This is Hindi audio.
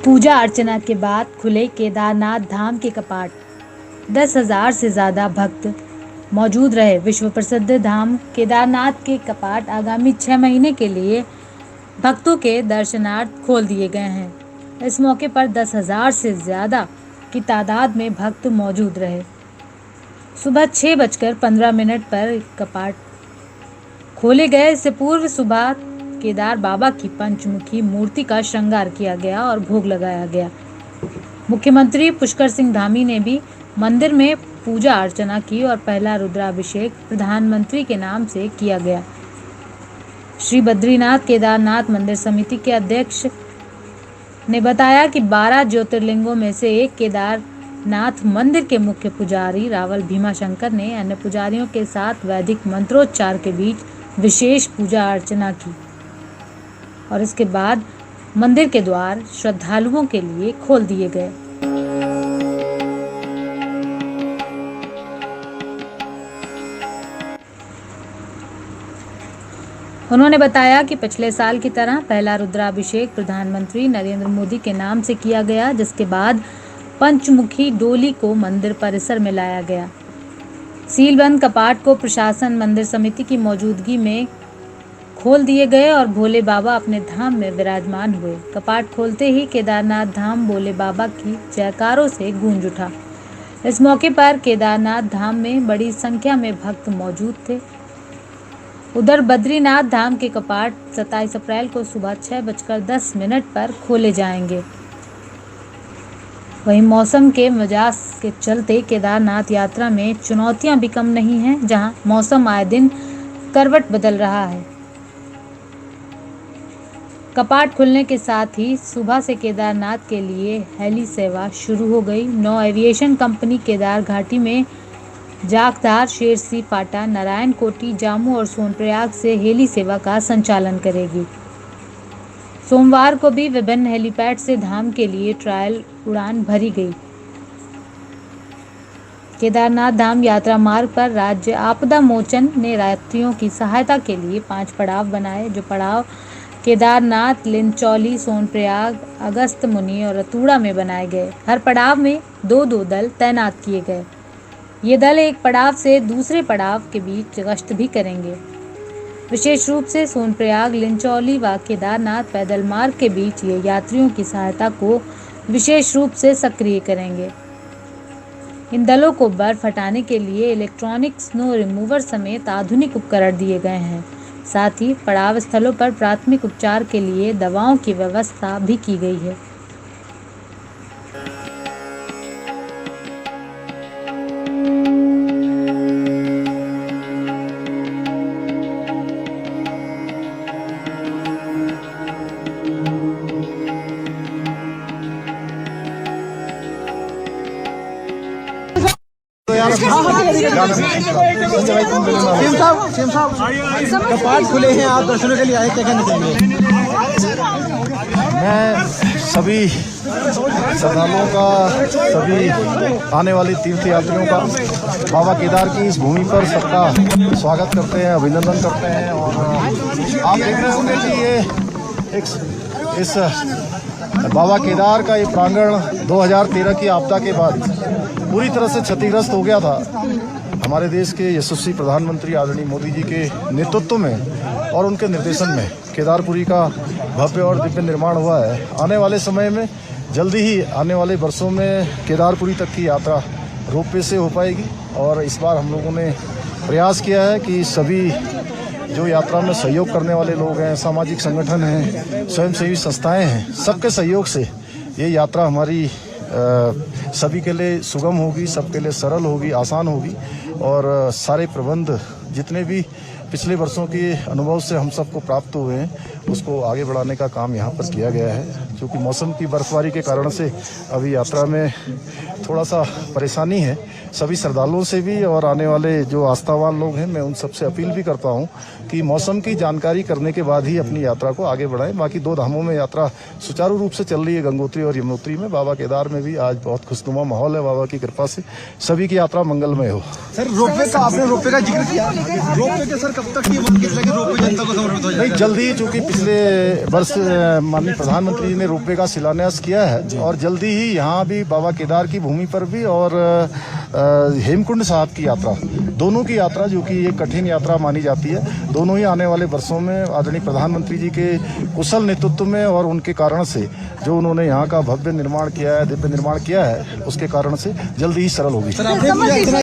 पूजा अर्चना के बाद खुले केदारनाथ धाम के कपाट। 10,000 से ज़्यादा भक्त मौजूद रहे। विश्व प्रसिद्ध धाम केदारनाथ के कपाट आगामी 6 महीने के लिए भक्तों के दर्शनार्थ खोल दिए गए हैं। इस मौके पर 10,000 से ज़्यादा की तादाद में भक्त मौजूद रहे। सुबह 6:15 पर कपाट खोले गए। इससे पूर्व सुबह केदार बाबा की पंचमुखी मूर्ति का श्रृंगार किया गया और भोग लगाया गया। मुख्यमंत्री पुष्कर सिंह धामी ने भी मंदिर में पूजा अर्चना की और पहला रुद्राभिषेक प्रधानमंत्री के नाम से किया गया। श्री बद्रीनाथ केदारनाथ मंदिर समिति के अध्यक्ष ने बताया कि 12 ज्योतिर्लिंगों में से एक केदारनाथ मंदिर के मुख्य पुजारी रावल भीमाशंकर ने अन्य पुजारियों के साथ वैदिक मंत्रोच्चार के बीच विशेष पूजा अर्चना की और इसके बाद मंदिर के द्वार श्रद्धालुओं के लिए खोल दिए गए। उन्होंने बताया कि पिछले साल की तरह पहला रुद्राभिषेक प्रधानमंत्री नरेंद्र मोदी के नाम से किया गया, जिसके बाद पंचमुखी डोली को मंदिर परिसर में लाया गया। सीलबंद कपाट को प्रशासन मंदिर समिति की मौजूदगी में खोल दिए गए और भोले बाबा अपने धाम में विराजमान हुए। कपाट खोलते ही केदारनाथ धाम भोले बाबा की जयकारों से गूंज उठा। इस मौके पर केदारनाथ धाम में बड़ी संख्या में भक्त मौजूद थे। उधर बद्रीनाथ धाम के कपाट 27 अप्रैल को सुबह 6:10 पर खोले जाएंगे। वहीं मौसम के मिजाज के चलते केदारनाथ यात्रा में चुनौतियां भी कम नहीं हैं, जहां मौसम आए दिन करवट बदल रहा है। कपाट खुलने के साथ ही सुबह से केदारनाथ के लिए हेली सेवा शुरू हो गई। नौ एविएशन कंपनी केदार घाटी में जाखदार, शेरसी, पाटा, नारायण कोटी, जामू और सोनप्रयाग से हेली सेवा का संचालन करेगी। सोमवार को भी विभिन्न हेलीपैड से धाम के लिए ट्रायल उड़ान भरी गई। केदारनाथ धाम यात्रा मार्ग पर राज्य आपदा मोचन ने यात्रियों की सहायता के लिए 5 पड़ाव बनाए, जो पड़ाव केदारनाथ, लिंचौली, सोनप्रयाग, अगस्त मुनि और रतूड़ा में बनाए गए। हर पड़ाव में 2-2 दल तैनात किए गए। ये दल एक पड़ाव से दूसरे पड़ाव के बीच गश्त भी करेंगे। विशेष रूप से सोनप्रयाग, लिंचौली व केदारनाथ पैदल मार्ग के बीच ये यात्रियों की सहायता को विशेष रूप से सक्रिय करेंगे। इन दलों को बर्फ हटाने के लिए इलेक्ट्रॉनिक स्नो रिमूवर समेत आधुनिक उपकरण दिए गए हैं। साथ ही पड़ाव स्थलों पर प्राथमिक उपचार के लिए दवाओं की व्यवस्था भी की गई है। कपाट खुले हैं, आप दर्शनों के लिए आए, क्या कहना चाहिए? मैं सभी श्रद्धालुओं का, सभी आने वाले तीर्थ यात्रियों का बाबा केदार की इस भूमि पर सबका स्वागत करते हैं, अभिनंदन करते हैं। और आप देख रहे होंगे कि ये इस बाबा केदार का ये प्रांगण 2013 की आपदा के बाद पूरी तरह से क्षतिग्रस्त हो गया था। हमारे देश के यशस्वी प्रधानमंत्री आदरणीय मोदी जी के नेतृत्व में और उनके निर्देशन में केदारपुरी का भव्य और दिव्य निर्माण हुआ है। आने वाले समय में जल्दी ही आने वाले वर्षों में केदारपुरी तक की यात्रा रोपवे से हो पाएगी। और इस बार हम लोगों ने प्रयास किया है कि सभी जो यात्रा में सहयोग करने वाले लोग हैं, सामाजिक संगठन हैं, स्वयंसेवी संस्थाएं हैं, सबके सहयोग से ये यात्रा हमारी सभी के लिए सुगम होगी, सबके लिए सरल होगी, आसान होगी। और सारे प्रबंध जितने भी पिछले वर्षों के अनुभव से हम सबको प्राप्त हुए हैं, उसको आगे बढ़ाने का काम यहाँ पर किया गया है। क्योंकि मौसम की बर्फबारी के कारण से अभी यात्रा में थोड़ा सा परेशानी है, सभी श्रद्धालुओं से भी और आने वाले जो आस्थावान लोग हैं, मैं उन सबसे अपील भी करता हूं कि मौसम की जानकारी करने के बाद ही अपनी यात्रा को आगे बढ़ाएं। बाकी 2 धामों में यात्रा सुचारू रूप से चल रही है। गंगोत्री और यमुनोत्री में, बाबा केदार में भी आज बहुत खुशनुमा माहौल है। बाबा की कृपा से सभी की यात्रा मंगलमय हो। सर रोपवे का आपने रोपवे का जिक्र किया, रोपवे के सर कब तक ये मांग की रोपवे जनता को समर्पित हो जाए? नहीं, जल्दी ही, चूंकि पिछले वर्ष माननीय प्रधानमंत्री जी ने रोपवे का शिलान्यास किया है और जल्दी ही यहाँ भी बाबा केदार की भूमि पर भी और हेमकुंड साहब की यात्रा, दोनों की यात्रा जो कि एक कठिन यात्रा मानी जाती है, दोनों ही आने वाले वर्षों में आदरणीय प्रधानमंत्री जी के कुशल नेतृत्व में और उनके कारण से जो उन्होंने यहाँ का भव्य निर्माण किया है, दिव्य निर्माण किया है, उसके कारण से जल्दी ही सरल होगी। सर आपने